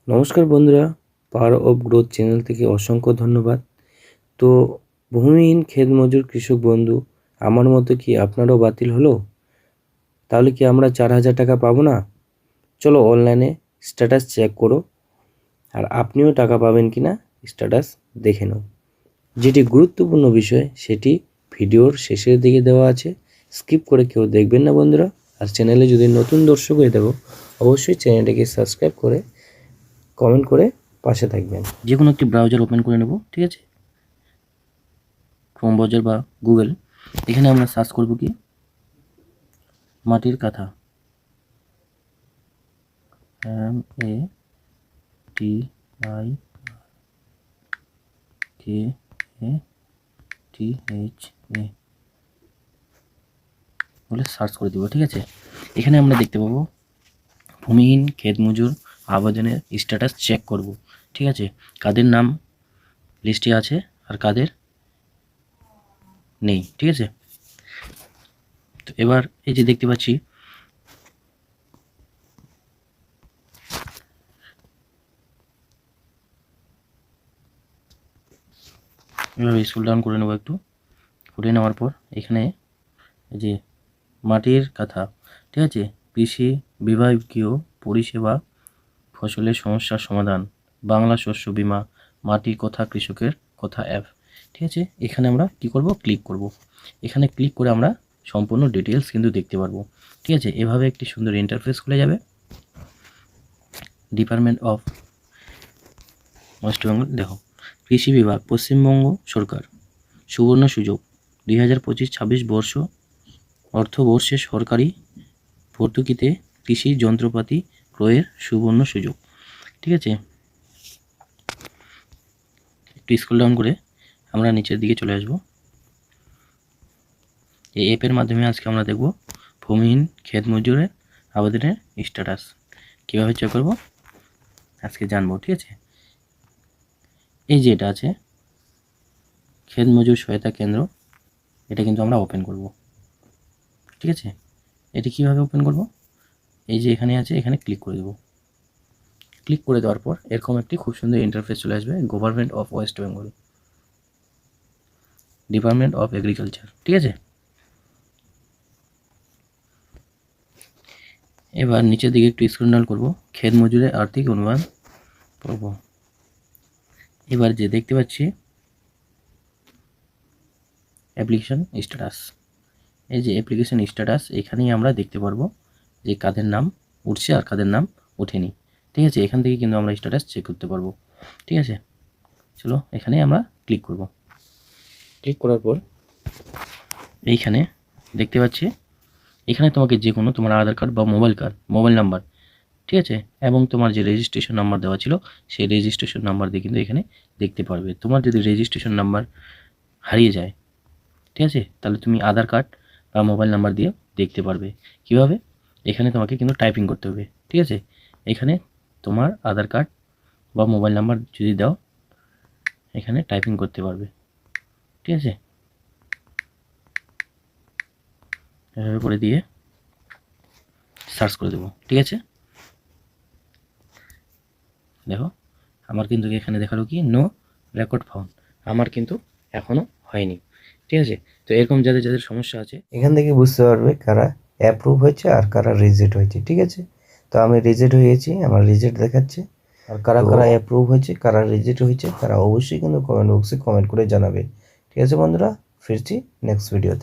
নমস্কার বন্ধুরা, power of growth channel থেকে অসংখ্য ধন্যবাদ। তো ভূমিহীন ক্ষেত মজুর কৃষক বন্ধু, আমার মতো কি আপনারও বাতিল হলো? তাহলে কি আমরা 4,000 টাকা পাবো না? চলো অনলাইনে স্ট্যাটাস চেক করো, আর আপনিও টাকা পাবেন কি না স্ট্যাটাস দেখে নাও। যেটি গুরুত্বপূর্ণ বিষয় সেটি ভিডিওর শেষের দিকে দেওয়া আছে, স্কিপ করে কেউ দেখবেন না বন্ধুরা। আর চ্যানেলে যদি নতুন দর্শক হয়ে থাকো, অবশ্যই চ্যানেলটিকে সাবস্ক্রাইব করে কমেন্ট করে পাশে থাকবেন। যে কোনো একটি ব্রাউজার ওপেন করে নেব, ঠিক আছে, ক্রোম ব্রাউজার বা গুগল। এখানে আমরা সার্চ করব কি মাটির কাঁথা, MATIKATHA বলে সার্চ করে দেবো, ঠিক আছে। এখানে আমরা দেখতে পাবো ভূমিহীন ক্ষেত মজুর আবেদনের স্ট্যাটাস চেক করব, ঠিক আছে, কাদের নাম লিস্টে আছে আর কাদের নেই, ঠিক আছে। তো এবার এই যে দেখতে পাচ্ছি এভাবে স্ক্রল ডাউন করে নেব একটু, করে নেওয়ার পর এখানে এই যে মাটির কাঁথা, ঠিক আছে, কৃষি বিভাগীয় পরিষেবা, ফসলের সমস্যার সমাধান, বাংলা শস্য বীমা, মাটির কথা, কৃষকের কথা অ্যাপ, ঠিক আছে। এখানে আমরা কি করব, ক্লিক করব। এখানে ক্লিক করে আমরা সম্পূর্ণ ডিটেলস কিন্তু দেখতে পারবো, ঠিক আছে। এভাবে একটি সুন্দর ইন্টারফেস খুলে যাবে। ডিপার্টমেন্ট অফ ওয়েস্ট বেঙ্গল, দেখো কৃষি বিভাগ, পশ্চিমবঙ্গ সরকার, সুবর্ণ সুযোগ 2025-26 বর্ষ অর্থবর্ষে সরকারি ভর্তুকিতে কৃষি যন্ত্রপাতি ক্রয়ের সুবর্ণ সুযোগ, ঠিক আছে। একটু স্ক্রল ডাউন করে আমরা নিচের দিকে চলে আসব। এই অ্যাপের মাধ্যমে আজকে আমরা দেখব ভূমিহীন ক্ষেত মজুরের আবেদনের স্ট্যাটাস কীভাবে চেক করব আজকে জানবো, ঠিক আছে। এই যে এটা আছে ক্ষেত মজুর সহায়তা কেন্দ্র, এটা কিন্তু আমরা ওপেন করব, ঠিক আছে। এটি কিভাবে ওপেন করব, এই যে এখানে আছে, এখানে ক্লিক করে দেব। ক্লিক করে দেওয়ার পর এরকম একটি খুব সুন্দর ইন্টারফেস চলে আসবে। Government of West Bengal, department of agriculture, ঠিক আছে। এবার নিচের দিকে একটু স্ক্রল ডাউন করব, ক্ষেত মজুরের আর্থিক অনুদান পড়ব। এবার যে দেখতে পাচ্ছি অ্যাপ্লিকেশন স্ট্যাটাস, এই যে অ্যাপ্লিকেশন স্ট্যাটাস, এখানেই আমরা দেখতে পারবো যে কাদের নাম উঠছে আর কাদের নাম ওঠেনি, ঠিক আছে। এখান থেকে কিন্তু আমরা স্ট্যাটাস চেক করতে পারবো, ঠিক আছে। চলো এখানে আমরা ক্লিক করব। ক্লিক করার পর এইখানে দেখতে পাচ্ছি, এখানে তোমাকে যে কোনো তোমার আধার কার্ড বা মোবাইল নাম্বার, ঠিক আছে, এবং তোমার যে রেজিস্ট্রেশন নাম্বার দেওয়া ছিল সেই রেজিস্ট্রেশন নাম্বার দিয়ে কিন্তু এখানে দেখতে পারবে। তোমার যদি রেজিস্ট্রেশন নাম্বার হারিয়ে যায়, ঠিক আছে, তাহলে তুমি আধার কার্ড বা মোবাইল নাম্বার দিয়ে দেখতে পারবে। কিভাবে, এখানে তোমাকে কিন্তু টাইপিং করতে হবে, ঠিক আছে। এখানে তোমার আধার কার্ড বা মোবাইল নাম্বার যদি দাও, এখানে টাইপিং করতে পারবে, ঠিক আছে। এভাবে করে দিয়ে সার্চ করে দেবো, ঠিক আছে। দেখো আমার কিন্তু এখানে দেখালো কি নো রেকর্ড ফাউন্ড, আমার কিন্তু এখনও হয়নি, ঠিক আছে। তো এরকম যাদের যাদের সমস্যা আছে এখান থেকে বুঝতে পারবে কারা অ্যাপ্রুভ হয়েছে আর কারা রিজেক্ট হয়েছে, ঠিক আছে। তো আমি রিজেক্ট হয়েছি, আমার রিজেক্ট দেখাচ্ছে। আর কারা কারা অ্যাপ্রুভ হয়েছে, কারা রিজেক্ট হয়েছে, তারা অবশ্যই কিন্তু কমেন্ট বক্সে কমেন্ট করে জানাবে, ঠিক আছে বন্ধুরা। ফিরছি নেক্সট ভিডিওতে।